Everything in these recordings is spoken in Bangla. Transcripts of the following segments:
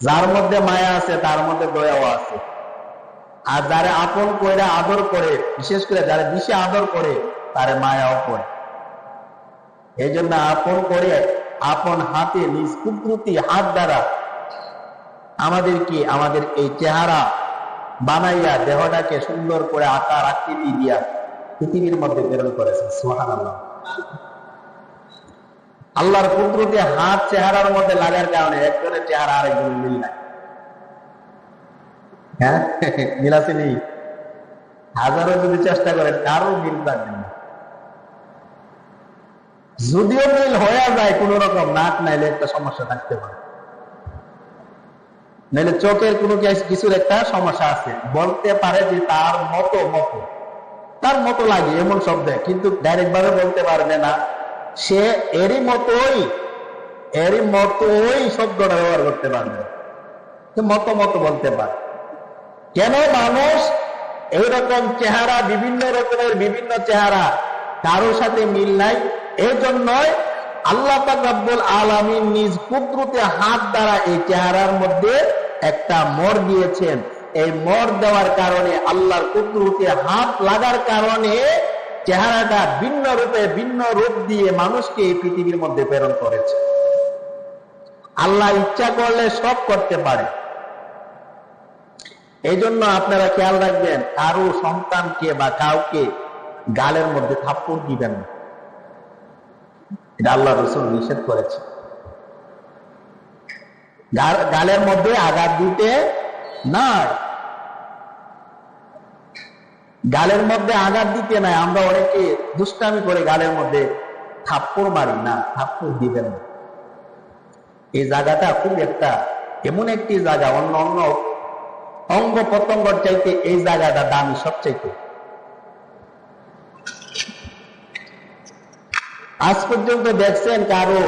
যার মধ্যে মায়া আছে তার মধ্যে দয়াও আছে। আর যারা আপন করে আদর করে, বিশেষ করে যারা বেশি আদর করে তারে মায়াও করে। এই জন্য আপন করে আপন হাতে নিজ কুদরতি হাত দ্বারা আমাদের এই চেহারা বানাইয়া দেহটাকে সুন্দর করে আকার আকৃতি দিয়া পৃথিবীর মধ্যে প্রেরণ করেছে। সুবহানাল্লাহ। আল্লাহর কুদরতি হাত চেহারার মধ্যে লাগার কারণে একজনের চেহারা আরেকজনের মিল নাই। হ্যাঁ, মিল আছে নেই? হাজারো যদি চেষ্টা করেন কারো মিল থাকবে না। যদিও মিল হয়ে যায় কোন রকম, নাক নাইলে একটা সমস্যা থাকতে পারে, নাইলে চোখের কোনো কিছুর একটা সমস্যা আছে, বলতে পারে যে তার মতো লাগে এমন শব্দ, কিন্তু ডাইরেক্ট ভাবে বলতে পারবে না সে এরই মতোই শব্দটা ব্যবহার করতে পারবে, মতো বলতে পারে। কেন? মানুষ এইরকম চেহারা, বিভিন্ন রকমের বিভিন্ন চেহারা, কারোর সাথে মিল নাই। এই জন্যই আল্লাহ পাক রব্বুল আলামিন নিজ কুদরতে হাত দ্বারা এই চেহারার মধ্যে একটা মোড় দিয়েছেন। এই মোড় দেওয়ার কারণে, আল্লাহর কুদরতে হাত লাগার কারণে চেহারাটা ভিন্ন রূপ দিয়ে মানুষকে এই পৃথিবীর মধ্যে প্রেরণ করেছে। আল্লাহ ইচ্ছা করলে সব করতে পারে। এই জন্য আপনারা খেয়াল রাখবেন, কারো সন্তানকে বা কাউকে গালের মধ্যে থাপ্পড় দিবেন না, এটা আল্লাহ রাসূল নিষেধ করেছে। গালের মধ্যে আঘাত দিতে নাই, গালের মধ্যে আঘাত দিতে নাই। আমরা অনেকে দুষ্টামি করে গালের মধ্যে থাপ্পড় মারি না, থাপ্পড় দিবেন না। এই জায়গাটা খুব এমন একটি জায়গা, অন্য অঙ্গ প্রত্যঙ্গর চাইতে এই জায়গাটা দামি সবচাইতে। আজ পর্যন্ত দেখছেন কারো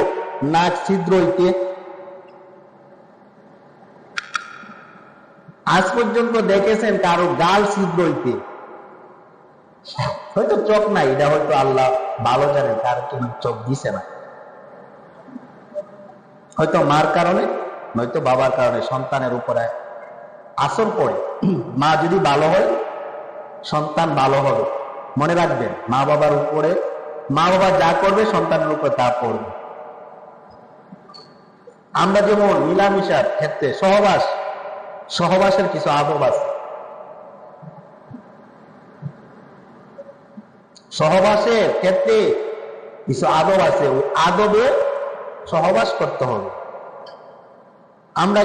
নাক ছিদ্র হইতে? আজ পর্যন্ত দেখেছেন কারো গাল ছিদ্র হইতে? হয়তো চোখ নাই, এটা হয়তো আল্লাহ ভালো জানে কার কেন চোখ দিছে না। হয়তো মার কারণে, নয়তো বাবার কারণে সন্তানের উপরে আসর পড়ে। মা যদি ভালো হয় সন্তান ভালো হবে। মনে রাখবেন, মা বাবা যা করবে সন্তানের উপর তা পড়বে। আমরা যেমন মিলামিশার ক্ষেত্রে সহবাসের কিছু আদব আছে। সহবাসের ক্ষেত্রে কিছু আদব আছে, ওই আদবে সহবাস করতে হবে। আমরা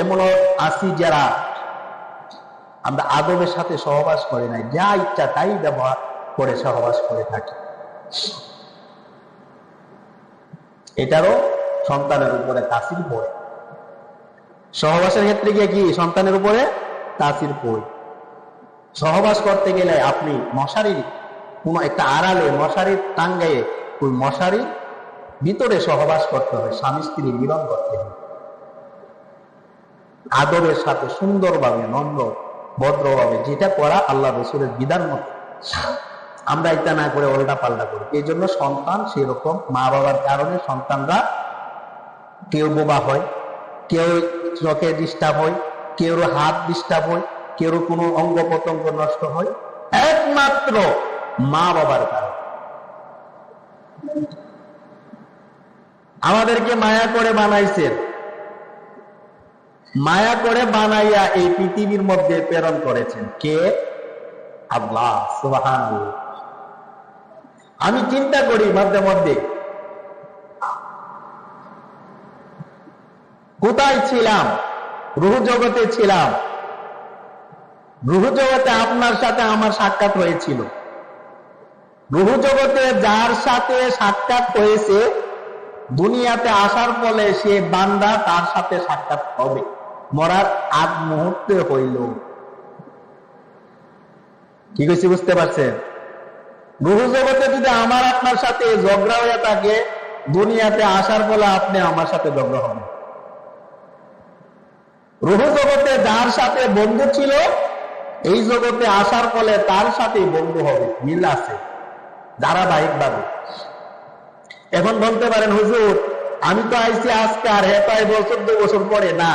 এমন আছি যারা আমরা আদবের সাথে সহবাস করি নাই, যা ইচ্ছা তাই ব্যবহার করে সহবাস করে থাকি। এটারও সন্তানের উপরে তাসির পড়ে। সহবাসের ক্ষেত্রে গিয়ে কি সন্তানের উপরে তাসির পড়ে। সহবাস করতে গেলে আপনি মশারির কোন একটা আড়ালে মশারি টাঙ্গাইয়ে ওই মশারির ভিতরে সহবাস করতে হবে, স্বামী স্ত্রী মিলন করতে হবে আদবের সাথে, সুন্দরভাবে, নম্র ভদ্রভাবে, যেটা করা আল্লাহ রাসূলের বিধান মতো। আমরা এটা না করে উল্টা পাল্টা করি। এই জন্য সন্তান সেরকম, মা বাবার কারণে সন্তানরা কেউ বোবা হয়, কেউ চোখে ডিস্টার্ব হয়, কেউ হাত ডিস্টার্ব হয়, কেউ কোনো অঙ্গ প্রত্যঙ্গ নষ্ট হয়, একমাত্র মা বাবার কারণে। আমাদেরকে মায়া করে বানাইছেন, মায়া করে বানাইয়া এই পৃথিবীর মধ্যে প্রেরণ করেছেন কে? আল্লাহ সুবহানাল্লাহ। আমি চিন্তা করি মধ্যে মধ্যে, কোথায় ছিলাম? রূহ জগতে ছিলাম। রূহ জগতে আপনার সাথে আমার সাক্ষাৎ হয়েছিল। রূহ জগতে যার সাথে সাক্ষাৎ হয়েছে, দুনিয়াতে আসার ফলে সে বান্দা তার সাথে সাক্ষাৎ হবে মরার আগ মুহূর্তে হইল। কি কইছি বুঝতে পারছেন? রূহ জগতে যদি আমার আপনার সাথে ঝগড়া হয়ে থাকে, দুনিয়াতে আসার ফলে আপনি আমার সাথে ঝগড়া হবে। রূহ জগতে যার সাথে বন্ধু ছিল, এই জগতে আসার ফলে তার সাথে বন্ধু হবে, মিল আছে ধারাবাহিকভাবে। এখন বলতে পারেন হুজুর আমি তো আইছি আজকে আর হেতায় বছর 2 বছর পরে না,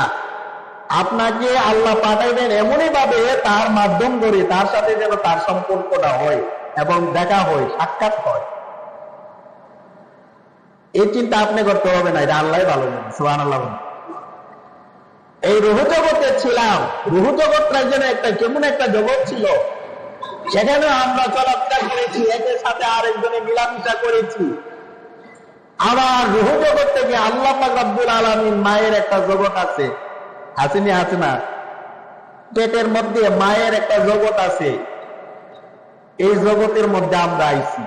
আপনাকে আল্লাহ পাঠাইবেন এমনই ভাবে তার মাধ্যম ধরে তার সাথে যেন তার সম্পর্কটা হয় এবং দেখা হয়, সাক্ষাৎ হয়। এই চিন্তা আপনি করতে হবে না, এটা আল্লাহ ভালো জানেন। সুবহানাল্লাহ। এই রুহ জগতে ছিলাম, রুহ জগৎটা যেন একটা কেমন একটা জগৎ ছিল, সেখানে আমরা চলাফেরা করেছি, একের সাথে আরেকজনে মিলামিশা করেছি। আবার রুহ জগৎ থেকে আল্লাহ পাক রব্বুল আলামিন মায়ের একটা জগৎ আছে, আসেনি? আছে না? পেটের মধ্যে মায়ের একটা জগৎ আছে, এই জগতের মধ্যে আমরা আইছি।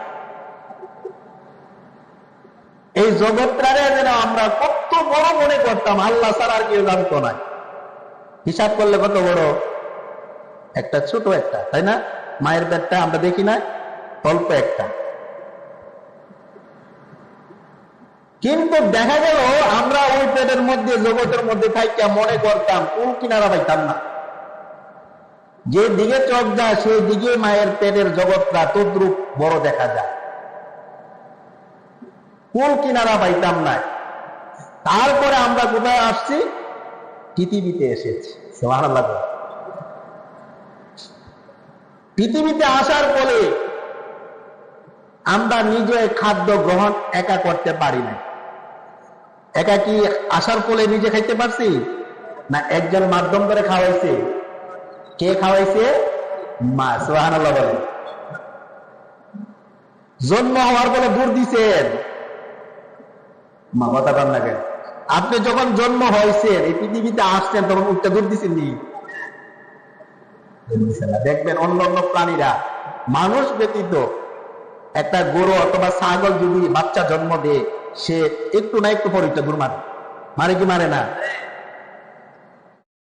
এই জগৎটারে যেন আমরা কত বড় মনে করতাম, আল্লাহ ছাড়া আর কেউ জানতো না। হিসাব করলে কত বড় একটা, ছোট একটা, তাই না? মায়ের পেটটা আমরা দেখি না, অল্প একটা। কিন্তু দেখা গেল আমরা ওই পেটের মধ্যে জগতের মধ্যে থাইকা মনে করতাম কোন কিনারা পাইতাম না। যে দিকে চোখ যায় সেই দিকে মায়ের পেটের জগৎটা তদ্রুপ বড় দেখা যায়, কোন কিনারা পাইতাম না। তারপরে আমরা কোথায় আসছি? পৃথিবীতে এসেছি। সুবহানাল্লাহ। পৃথিবীতে আসার পরে আমরা নিজে খাদ্য গ্রহণ একা করতে পারি না। একা কি আসার পরে নিজে খাইতে পারছি না? একজন মাধ্যম করে খাওয়াইছে। কে খাওয়াইছে? মা। সুবহানাল্লাহ বলে। জন্ম হওয়ার পরে দুধ দিছেন মা। কথা কন না কেন? আপনি যখন জন্ম হয়েছেন, এই পৃথিবীতে আসছেন, তখন উঠতে দুধ দিচ্ছেন নি? দেখবেন অন্য অন্য প্রাণীরা, মানুষ ব্যতীত একটা গরু অথবা ছাগল যদি বাচ্চা জন্ম দেয়, সে একটু না একটু পরে দুধ মারে। মারে কি মারে না?